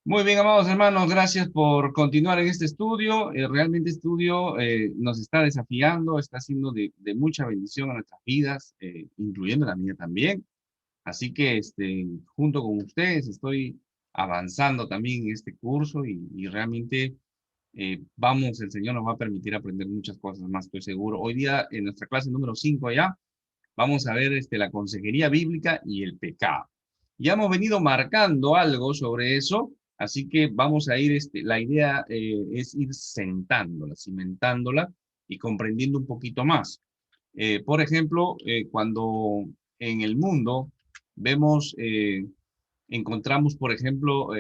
Muy bien, amados hermanos, gracias por continuar en este estudio. Realmente este estudio nos está desafiando, está siendo de mucha bendición a nuestras vidas, incluyendo la mía también. Así que junto con ustedes estoy avanzando también en este curso y realmente el Señor nos va a permitir aprender muchas cosas más, estoy seguro. Hoy día, en nuestra clase número 5 ya, vamos a ver la consejería bíblica y el pecado. Ya hemos venido marcando algo sobre eso, así que vamos a ir, la idea es ir sentándola, cimentándola y comprendiendo un poquito más. Por ejemplo, cuando en el mundo vemos, encontramos, por ejemplo,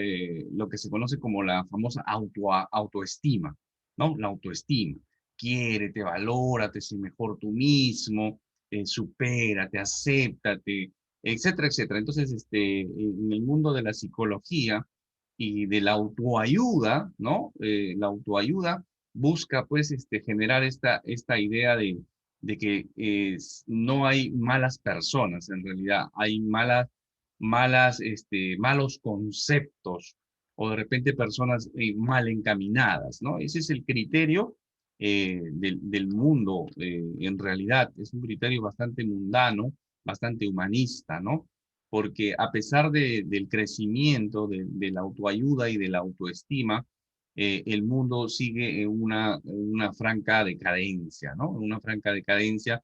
lo que se conoce como la famosa autoestima, ¿no? La autoestima. Quiérete, valórate, sé mejor tú mismo, supérate, acéptate, etcétera, etcétera. Entonces, en el mundo de la psicología y de la autoayuda, ¿no? La autoayuda busca, pues, generar esta idea de que no hay malas personas, en realidad, hay malos conceptos o de repente personas mal encaminadas, ¿no? Ese es el criterio del mundo, en realidad, es un criterio bastante mundano, bastante humanista, ¿no? Porque a pesar del crecimiento de la autoayuda y de la autoestima, el mundo sigue en una franca decadencia, ¿no? Una franca decadencia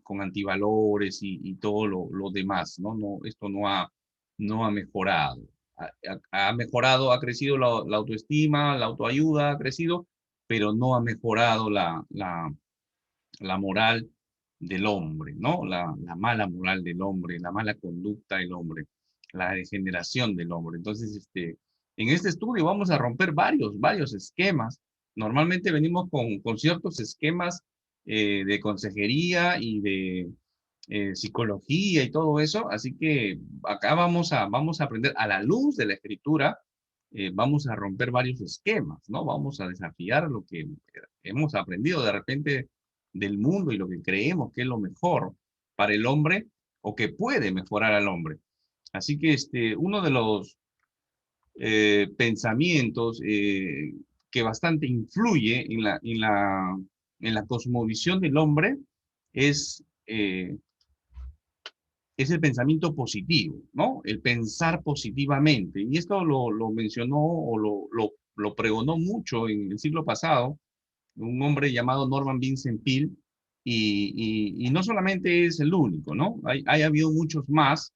con antivalores y todo lo demás, ¿no? Esto no ha mejorado. Ha mejorado, ha crecido la autoestima, la autoayuda ha crecido, pero no ha mejorado la moral del hombre, ¿no? La mala moral del hombre, la mala conducta del hombre, la degeneración del hombre. Entonces, en este estudio vamos a romper varios esquemas. Normalmente venimos con ciertos esquemas de consejería y de psicología y todo eso, así que acá vamos a aprender a la luz de la escritura, vamos a romper varios esquemas, ¿no? Vamos a desafiar lo que hemos aprendido de repente del mundo y lo que creemos que es lo mejor para el hombre o que puede mejorar al hombre. Así que uno de los pensamientos que bastante influye en la cosmovisión del hombre es, es el pensamiento positivo, ¿no? El pensar positivamente. Y esto lo mencionó o lo pregonó mucho en el siglo pasado un hombre llamado Norman Vincent Peale, y no solamente es el único, ¿no? Hay habido muchos más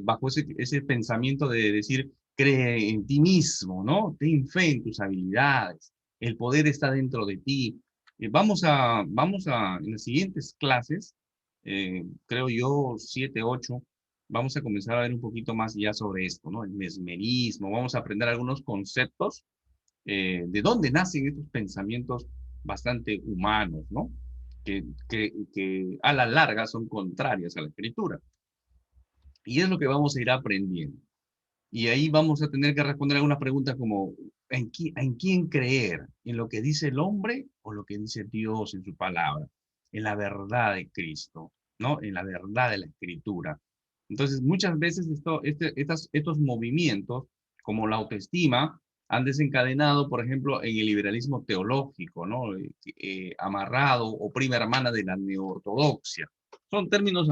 bajo ese pensamiento de decir, cree en ti mismo, ¿no? Ten fe en tus habilidades, el poder está dentro de ti. En las siguientes clases, creo yo, 7, 8, vamos a comenzar a ver un poquito más ya sobre esto, ¿no? El mesmerismo, vamos a aprender algunos conceptos de dónde nacen estos pensamientos bastante humanos, ¿no? Que a la larga son contrarias a la escritura. Y es lo que vamos a ir aprendiendo. Y ahí vamos a tener que responder algunas preguntas como, ¿en quién creer? ¿En lo que dice el hombre o lo que dice Dios en su palabra? En la verdad de Cristo, ¿no? En la verdad de la escritura. Entonces, muchas veces estos movimientos, como la autoestima, han desencadenado, por ejemplo, en el liberalismo teológico, ¿no? Amarrado o prima hermana de la neortodoxia. Son términos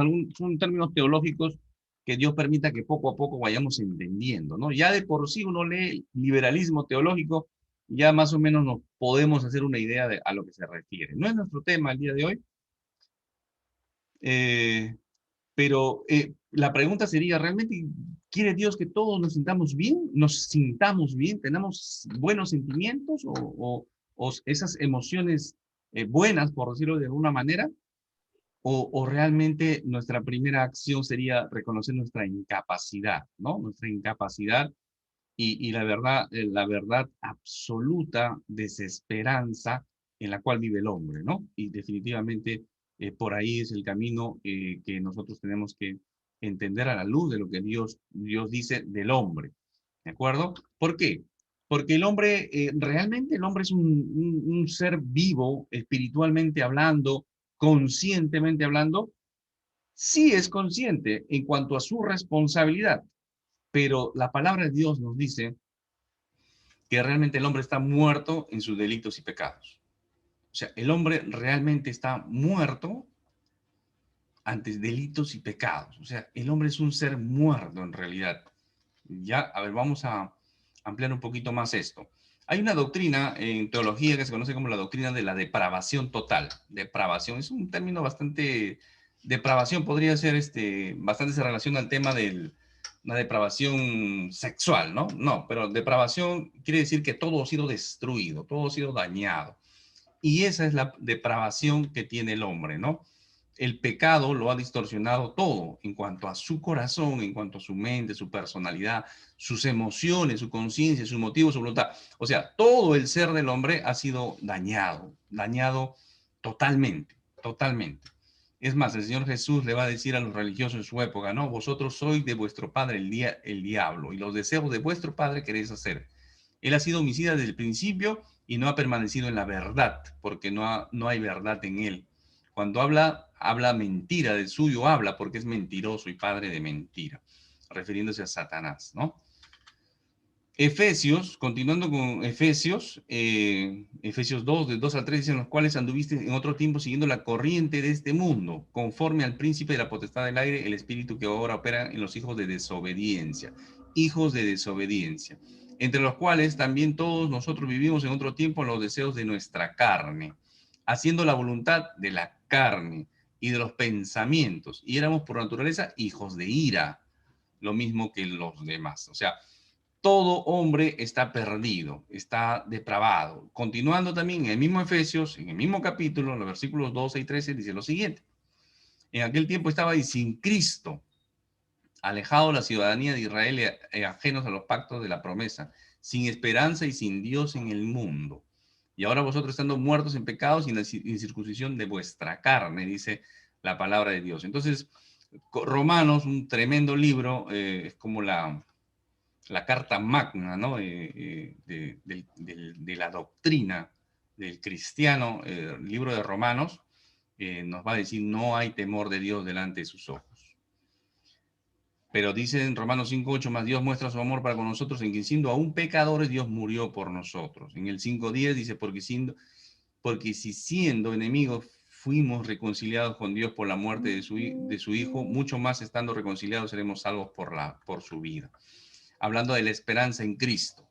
teológicos que Dios permita que poco a poco vayamos entendiendo, ¿no? Ya de por sí uno lee liberalismo teológico, ya más o menos nos podemos hacer una idea a lo que se refiere. No es nuestro tema el día de hoy, eh, pero la pregunta sería, ¿realmente quiere Dios que todos nos sintamos bien? ¿Nos sintamos bien? ¿Tenemos buenos sentimientos o esas emociones buenas, por decirlo de alguna manera? ¿O realmente nuestra primera acción sería reconocer nuestra incapacidad, ¿no? Nuestra incapacidad y la verdad absoluta desesperanza en la cual vive el hombre, ¿no? Y definitivamente por ahí es el camino que nosotros tenemos que entender a la luz de lo que Dios dice del hombre, ¿de acuerdo? ¿Por qué? Porque realmente el hombre es un ser vivo, espiritualmente hablando, conscientemente hablando, sí es consciente en cuanto a su responsabilidad, Pero la palabra de Dios nos dice que realmente el hombre está muerto en sus delitos y pecados. O sea, el hombre realmente está muerto ante delitos y pecados. O sea, el hombre es un ser muerto en realidad. Ya, a ver, vamos a ampliar un poquito más esto. Hay una doctrina en teología que se conoce como la doctrina de la depravación total. Depravación es un término bastante... Depravación podría ser, bastante se relaciona al tema de una depravación sexual, ¿no? No, pero depravación quiere decir que todo ha sido destruido, todo ha sido dañado. Y esa es la depravación que tiene el hombre, ¿no? El pecado lo ha distorsionado todo en cuanto a su corazón, en cuanto a su mente, su personalidad, sus emociones, su conciencia, sus motivos, su voluntad. O sea, todo el ser del hombre ha sido dañado, dañado totalmente, totalmente. Es más, el Señor Jesús le va a decir a los religiosos en su época, no, vosotros sois de vuestro padre el diablo y los deseos de vuestro padre queréis hacer. Él ha sido homicida desde el principio y no ha permanecido en la verdad, porque no hay verdad en él. Cuando habla mentira, del suyo habla porque es mentiroso y padre de mentira, refiriéndose a Satanás, ¿no? Efesios, continuando con Efesios, Efesios 2, de 2 al 3, dicen los cuales anduviste en otro tiempo siguiendo la corriente de este mundo, conforme al príncipe de la potestad del aire, el espíritu que ahora opera en los hijos de desobediencia, entre los cuales también todos nosotros vivimos en otro tiempo en los deseos de nuestra carne, haciendo la voluntad de la carne y de los pensamientos, y éramos por naturaleza hijos de ira, lo mismo que los demás. O sea, todo hombre está perdido, está depravado. Continuando también en el mismo Efesios, en el mismo capítulo, en los versículos 12 y 13, dice lo siguiente. En aquel tiempo estabais sin Cristo, alejados de la ciudadanía de Israel y ajenos a los pactos de la promesa, sin esperanza y sin Dios en el mundo. Y ahora vosotros estando muertos en pecados y en la incircuncisión de vuestra carne, dice la palabra de Dios. Entonces, Romanos, un tremendo libro, es como la carta magna, ¿no? De la doctrina del cristiano, el libro de Romanos, nos va a decir, no hay temor de Dios delante de sus ojos. Pero dice en Romanos 5:8, más Dios muestra su amor para con nosotros, en que siendo aún pecadores, Dios murió por nosotros. En el 5:10 dice, porque si siendo enemigos fuimos reconciliados con Dios por la muerte de su Hijo, mucho más estando reconciliados seremos salvos por su vida. Hablando de la esperanza en Cristo,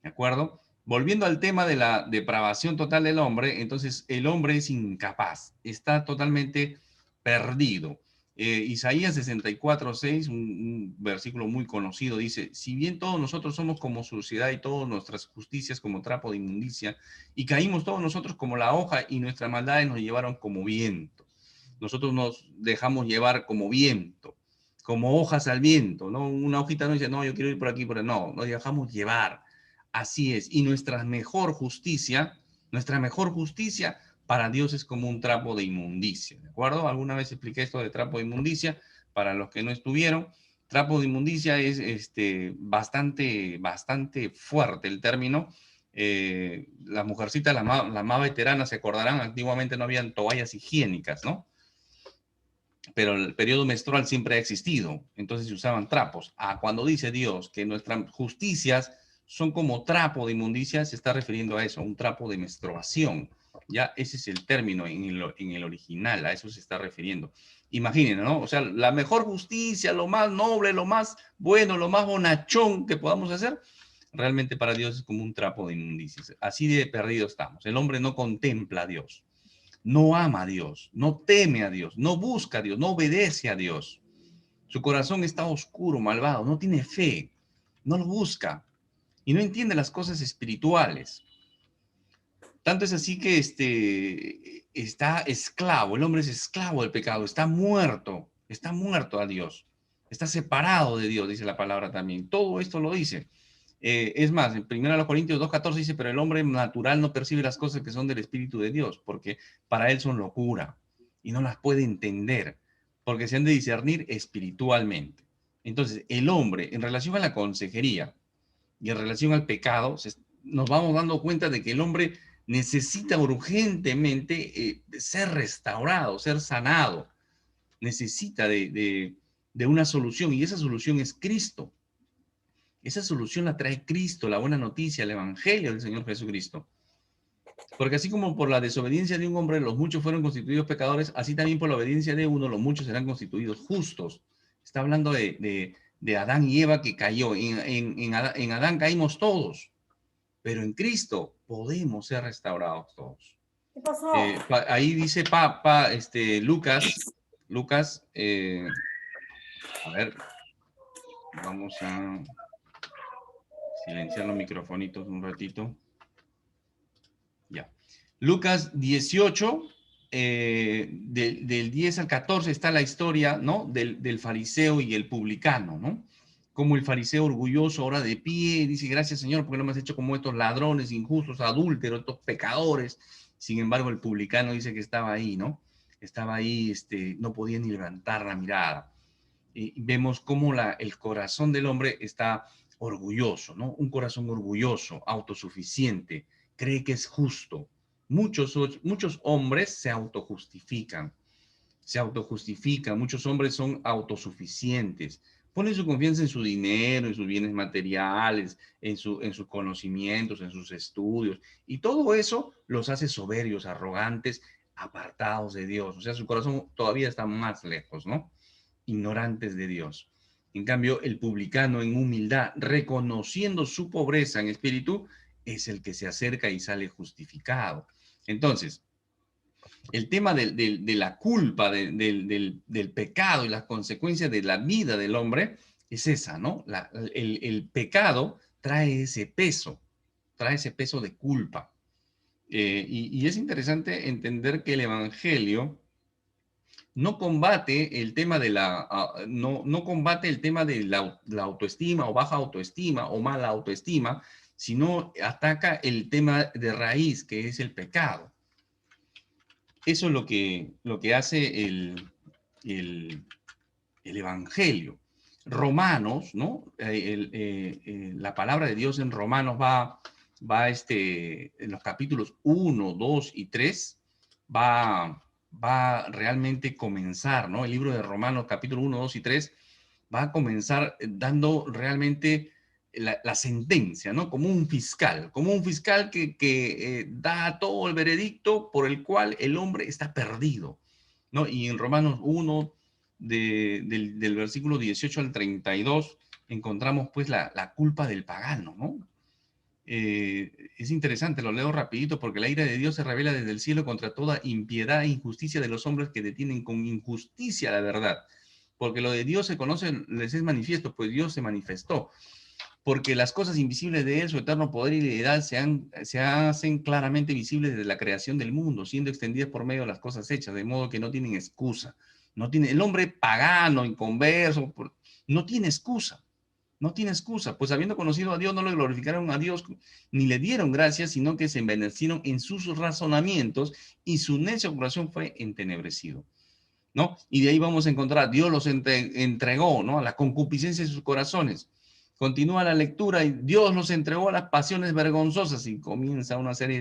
¿de acuerdo? Volviendo al tema de la depravación total del hombre, entonces el hombre es incapaz, está totalmente perdido. Isaías 64:6, un versículo muy conocido, dice, si bien todos nosotros somos como suciedad y todas nuestras justicias como trapo de inmundicia, y caímos todos nosotros como la hoja y nuestras maldades nos llevaron como viento. Nosotros nos dejamos llevar como viento, como hojas al viento, ¿no? Una hojita no dice, no, yo quiero ir por aquí, por ahí. No, nos dejamos llevar. Así es. Y nuestra mejor justicia para Dios es como un trapo de inmundicia, ¿de acuerdo? Alguna vez expliqué esto de trapo de inmundicia, para los que no estuvieron. Trapo de inmundicia es bastante fuerte el término. Las mujercitas, las más veteranas se acordarán, antiguamente no habían toallas higiénicas, ¿no? Pero el periodo menstrual siempre ha existido, entonces se usaban trapos. Cuando dice Dios que nuestras justicias son como trapo de inmundicia, se está refiriendo a eso, un trapo de menstruación. Ya ese es el término en el original, a eso se está refiriendo. Imaginen, ¿no? O sea, la mejor justicia, lo más noble, lo más bueno, lo más bonachón que podamos hacer, realmente para Dios es como un trapo de inmundicia. Así de perdido estamos. El hombre no contempla a Dios, no ama a Dios, no teme a Dios, no busca a Dios, no obedece a Dios. Su corazón está oscuro, malvado, no tiene fe, no lo busca y no entiende las cosas espirituales. Tanto es así que está esclavo, el hombre es esclavo del pecado, está muerto a Dios, está separado de Dios, dice la palabra también. Todo esto lo dice. Es más, en 1 Corintios 2:14 dice, pero el hombre natural no percibe las cosas que son del Espíritu de Dios, porque para él son locura y no las puede entender, porque se han de discernir espiritualmente. Entonces, el hombre, en relación a la consejería y en relación al pecado, nos vamos dando cuenta de que el hombre necesita urgentemente ser restaurado, ser sanado, necesita de una solución, y esa solución es Cristo. Esa solución la trae Cristo, la buena noticia, el evangelio del Señor Jesucristo. Porque así como por la desobediencia de un hombre los muchos fueron constituidos pecadores, así también por la obediencia de uno los muchos serán constituidos justos. Está hablando de Adán y Eva que cayó. En Adán caímos todos, pero en Cristo podemos ser restaurados todos. ¿Qué pasó? Ahí dice Lucas, a ver, vamos a silenciar los microfonitos un ratito. Ya. Lucas 18, del 10 al 14 está la historia, ¿no? Del fariseo y el publicano, ¿no? Como el fariseo orgulloso ahora de pie, dice, gracias Señor, porque no me has hecho como estos ladrones, injustos, adúlteros, estos pecadores. Sin embargo, el publicano dice que estaba ahí, ¿no? Estaba ahí, no podía ni levantar la mirada. Y vemos cómo el corazón del hombre está orgulloso, ¿no? Un corazón orgulloso, autosuficiente, cree que es justo. Muchos hombres se autojustifican, muchos hombres son autosuficientes, ponen su confianza en su dinero, en sus bienes materiales, en sus conocimientos, en sus estudios, y todo eso los hace soberbios, arrogantes, apartados de Dios. O sea, su corazón todavía está más lejos, ¿no? Ignorantes de Dios. En cambio, el publicano en humildad, reconociendo su pobreza en espíritu, es el que se acerca y sale justificado. Entonces, el tema de la culpa, del pecado y las consecuencias de la vida del hombre es esa, ¿no? El pecado trae ese peso de culpa. Y es interesante entender que el Evangelio no combate el tema no combate el tema de la autoestima o baja autoestima o mala autoestima, sino ataca el tema de raíz, que es el pecado. Eso es lo que hace el Evangelio. Romanos, ¿no? La palabra de Dios en Romanos va en los capítulos 1, 2 y 3, va realmente comenzar, ¿no? El libro de Romanos, capítulo 1, 2 y 3, va a comenzar dando realmente la sentencia, ¿no? Como un fiscal que da todo el veredicto por el cual el hombre está perdido, ¿no? Y en Romanos 1, del versículo 18 al 32, encontramos pues la culpa del pagano, ¿no? Es interesante, lo leo rapidito, porque la ira de Dios se revela desde el cielo contra toda impiedad e injusticia de los hombres que detienen con injusticia la verdad. Porque lo de Dios se conoce, les es manifiesto, pues Dios se manifestó. Porque las cosas invisibles de Él, su eterno poder y deidad, se hacen claramente visibles desde la creación del mundo, siendo extendidas por medio de las cosas hechas, de modo que no tienen excusa. El hombre pagano, inconverso, no tiene excusa. No tiene excusa, pues habiendo conocido a Dios, no le glorificaron a Dios ni le dieron gracias, sino que se envanecieron en sus razonamientos y su necio corazón fue entenebrecido, ¿no? Y de ahí vamos a encontrar, Dios los entregó, ¿no? A la concupiscencia de sus corazones. Continúa la lectura y Dios los entregó a las pasiones vergonzosas y comienza una serie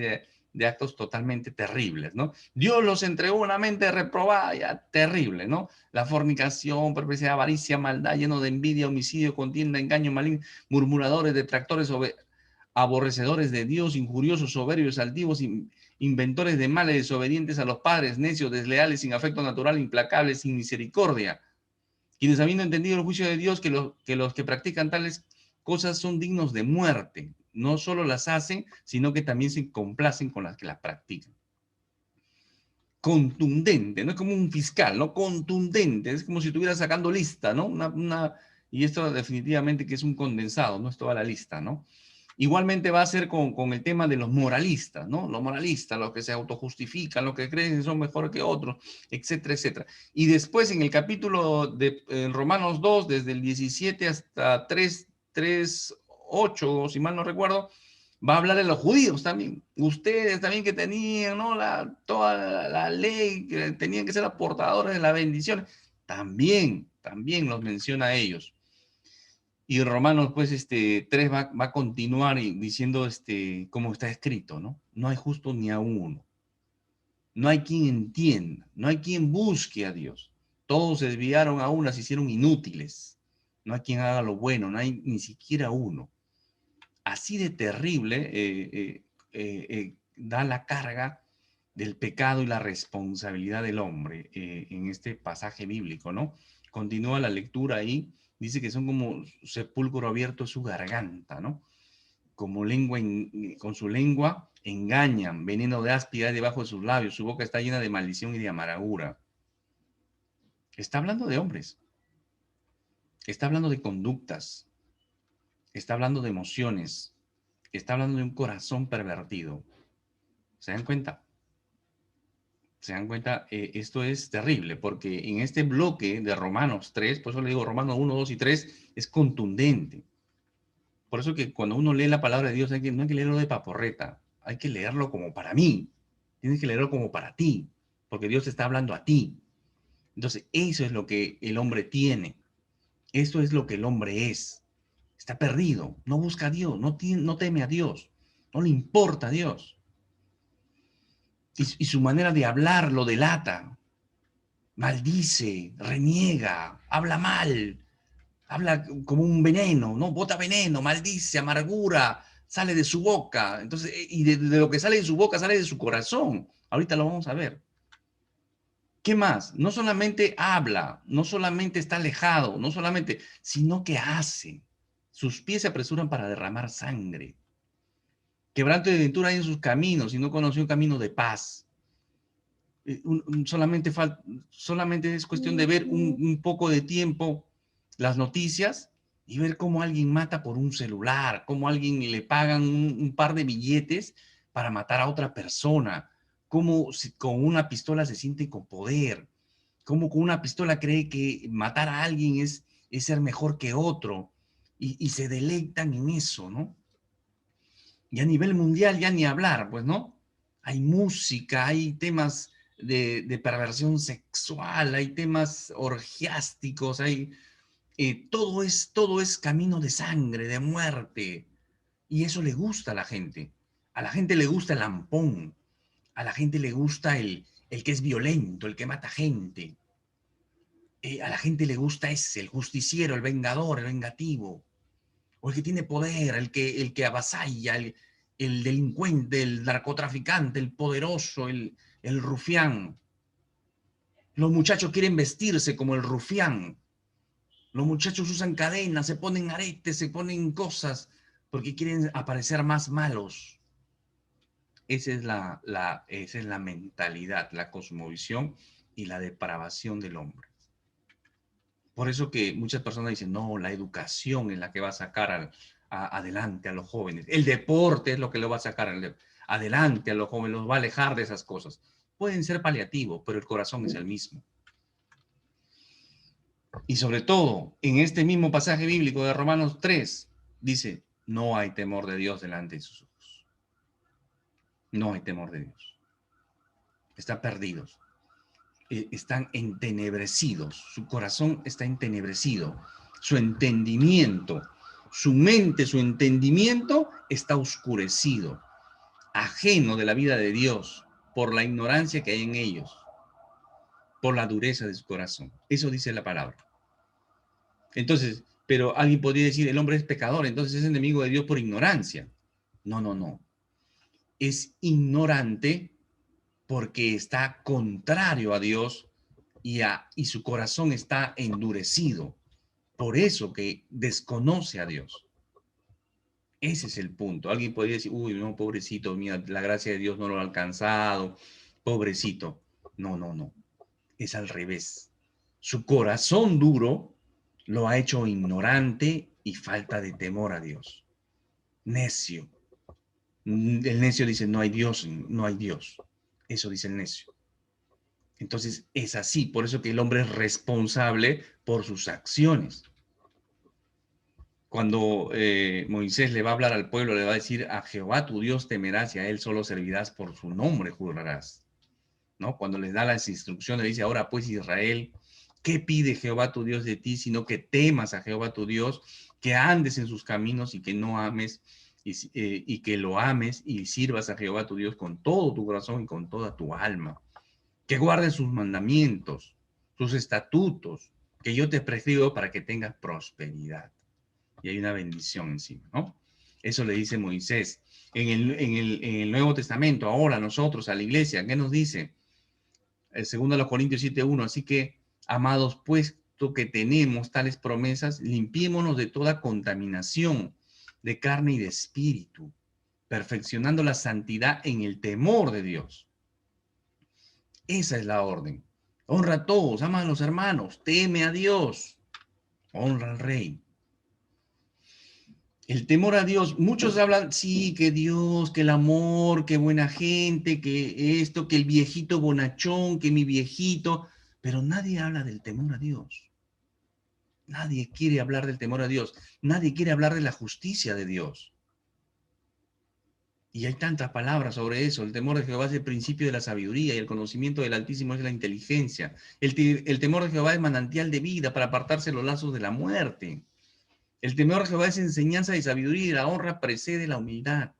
de actos totalmente terribles, ¿no? Dios los entregó a una mente reprobada, ya terrible, ¿no? La fornicación, perversidad, avaricia, maldad, lleno de envidia, homicidio, contienda, engaño, maligno, murmuradores, detractores, aborrecedores de Dios, injuriosos, soberbios, altivos, inventores de males, desobedientes a los padres, necios, desleales, sin afecto natural, implacables, sin misericordia, quienes habiendo entendido el juicio de Dios, que los que practican tales cosas son dignos de muerte, no solo las hacen, sino que también se complacen con las que las practican. Contundente, no es como un fiscal, ¿no? Contundente, es como si estuviera sacando lista, ¿no? Y esto definitivamente que es un condensado, no es toda la lista, ¿no? Igualmente va a ser con el tema de los moralistas, ¿no? Los moralistas, los que se autojustifican, los que creen que son mejor que otros, etcétera, etcétera. Y después en el capítulo de Romanos 2, desde el 17 hasta 8, si mal no recuerdo, va a hablar de los judíos también. Ustedes también que tenían, ¿no? Toda la ley, que tenían que ser los portadores de la bendición. También los menciona a ellos. Y Romanos, pues, 3 va a continuar diciendo, como está escrito, ¿no? No hay justo ni a uno. No hay quien entienda, no hay quien busque a Dios. Todos se desviaron a una, se hicieron inútiles. No hay quien haga lo bueno, no hay ni siquiera uno. Así de terrible da la carga del pecado y la responsabilidad del hombre en este pasaje bíblico, ¿no? Continúa la lectura ahí, dice que son como sepulcro abierto su garganta, ¿no? Como lengua, con su lengua engañan, veneno de áspida debajo de sus labios, su boca está llena de maldición y de amargura. Está hablando de hombres, está hablando de conductas, está hablando de emociones, está hablando de un corazón pervertido. ¿Se dan cuenta? ¿Se dan cuenta? Esto es terrible porque en este bloque de Romanos 3, por eso le digo Romanos 1, 2 y 3, es contundente. Por eso que cuando uno lee la palabra de Dios, no hay que leerlo de paporreta, hay que leerlo como para mí. Tienes que leerlo como para ti, porque Dios te está hablando a ti. Entonces, eso es lo que el hombre tiene. Esto es lo que el hombre es. Está perdido, no busca a Dios, no teme a Dios, no le importa a Dios. Y su manera de hablar lo delata. Maldice, reniega, habla mal, habla como un veneno, ¿no? Bota veneno, maldice, amargura, sale de su boca. Entonces, y de lo que sale de su boca, sale de su corazón. Ahorita lo vamos a ver. ¿Qué más? No solamente habla, no solamente está alejado, no solamente, sino que hace. Sus pies se apresuran para derramar sangre. Quebranto de ventura hay en sus caminos y no conoció un camino de paz. Solamente es cuestión de ver un poco de tiempo las noticias y ver cómo alguien mata por un celular, cómo alguien le pagan un par de billetes para matar a otra persona, cómo con una pistola se siente con poder, cómo con una pistola cree que matar a alguien es ser mejor que otro y se deleitan en eso, ¿no? Y a nivel mundial ya ni hablar, pues, ¿no? Hay música, hay temas de perversión sexual, hay temas orgiásticos, todo es camino de sangre, de muerte. Y eso le gusta a la gente. A la gente le gusta el ampón. A la gente le gusta el que es violento, el que mata gente. A la gente le gusta ese, el justiciero, el vengador, el vengativo. O el que tiene poder, el que avasalla, el delincuente, el narcotraficante, el poderoso, el rufián. Los muchachos quieren vestirse como el rufián. Los muchachos usan cadenas, se ponen aretes, se ponen cosas, porque quieren aparecer más malos. Esa es la mentalidad, la cosmovisión y la depravación del hombre. Por eso que muchas personas dicen, no, la educación es la que va a sacar adelante a los jóvenes. El deporte es lo que lo va a sacar adelante a los jóvenes, los va a alejar de esas cosas. Pueden ser paliativos, pero el corazón es el mismo. Y sobre todo, en este mismo pasaje bíblico de Romanos 3, dice, no hay temor de Dios delante de sus ojos. No hay temor de Dios. Están perdidos. Están entenebrecidos. Su corazón está entenebrecido. Su entendimiento, su mente, su entendimiento está oscurecido, ajeno de la vida de Dios por la ignorancia que hay en ellos, por la dureza de su corazón. Eso dice la palabra. Entonces, pero alguien podría decir, el hombre es pecador, entonces es enemigo de Dios por ignorancia. No, no, no. Es ignorante porque está contrario a Dios y su corazón está endurecido. Por eso que desconoce a Dios. Ese es el punto. Alguien podría decir, uy, no, pobrecito, mira, la gracia de Dios no lo ha alcanzado, pobrecito. No, no, no. Es al revés. Su corazón duro lo ha hecho ignorante y falta de temor a Dios. Necio. El necio dice, no hay Dios, no hay Dios. Eso dice el necio. Entonces es así, por eso que el hombre es responsable por sus acciones. Cuando Moisés le va a hablar al pueblo, le va a decir, a Jehová tu Dios temerás y a él solo servirás, por su nombre jurarás. ¿No? Cuando les da las instrucciones, dice, ahora pues Israel, ¿qué pide Jehová tu Dios de ti? Sino que temas a Jehová tu Dios, que andes en sus caminos y que no ames, y que lo ames y sirvas a Jehová tu Dios con todo tu corazón y con toda tu alma. Que guardes sus mandamientos, sus estatutos, que yo te prescribo para que tengas prosperidad. Y hay una bendición encima, ¿no? Eso le dice Moisés. En el Nuevo Testamento, ahora nosotros, a la iglesia, ¿qué nos dice? Segundo a los Corintios 7:1. Así que, amados, puesto que tenemos tales promesas, limpiémonos de toda contaminación de carne y de espíritu, perfeccionando la santidad en el temor de Dios. Esa es la orden. Honra a todos, ama a los hermanos, teme a Dios, honra al rey. El temor a Dios, muchos hablan, sí, que Dios, que el amor, que buena gente, que esto, que el viejito bonachón, que mi viejito, pero nadie habla del temor a Dios. Nadie quiere hablar del temor a Dios. Nadie quiere hablar de la justicia de Dios. Y hay tantas palabras sobre eso. El temor de Jehová es el principio de la sabiduría y el conocimiento del Altísimo es la inteligencia. El temor de Jehová es manantial de vida para apartarse los lazos de la muerte. El temor de Jehová es enseñanza y sabiduría y la honra precede la humildad.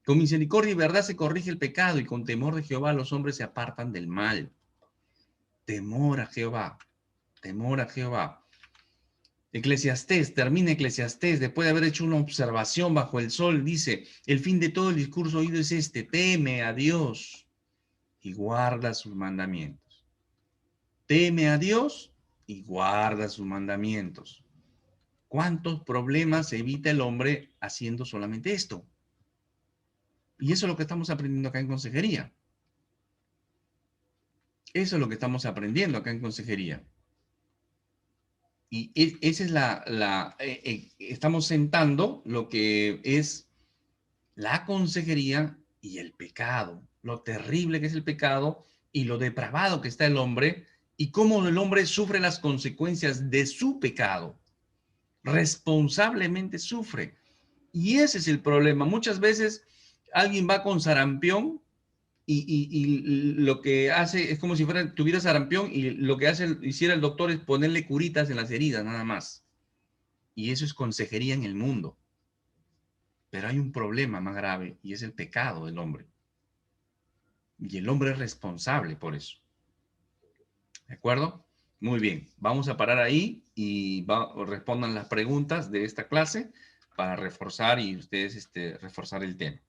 Con misericordia y verdad se corrige el pecado y con temor de Jehová los hombres se apartan del mal. Temor a Jehová, temor a Jehová. Eclesiastés, termina Eclesiastés, después de haber hecho una observación bajo el sol, dice, el fin de todo el discurso oído es este, teme a Dios y guarda sus mandamientos. Teme a Dios y guarda sus mandamientos. ¿Cuántos problemas evita el hombre haciendo solamente esto? Y eso es lo que estamos aprendiendo acá en consejería. Eso es lo que estamos aprendiendo acá en consejería. Y esa es estamos sentando lo que es la consejería y el pecado, lo terrible que es el pecado y lo depravado que está el hombre y cómo el hombre sufre las consecuencias de su pecado. Responsablemente sufre. Y ese es el problema. Muchas veces alguien va con sarampión y lo que hace es como si tuviera sarampión y lo que hiciera el doctor es ponerle curitas en las heridas, nada más. Y eso es consejería en el mundo. Pero hay un problema más grave y es el pecado del hombre. Y el hombre es responsable por eso. ¿De acuerdo? Muy bien. Vamos a parar ahí y respondan las preguntas de esta clase para reforzar y ustedes reforzar el tema.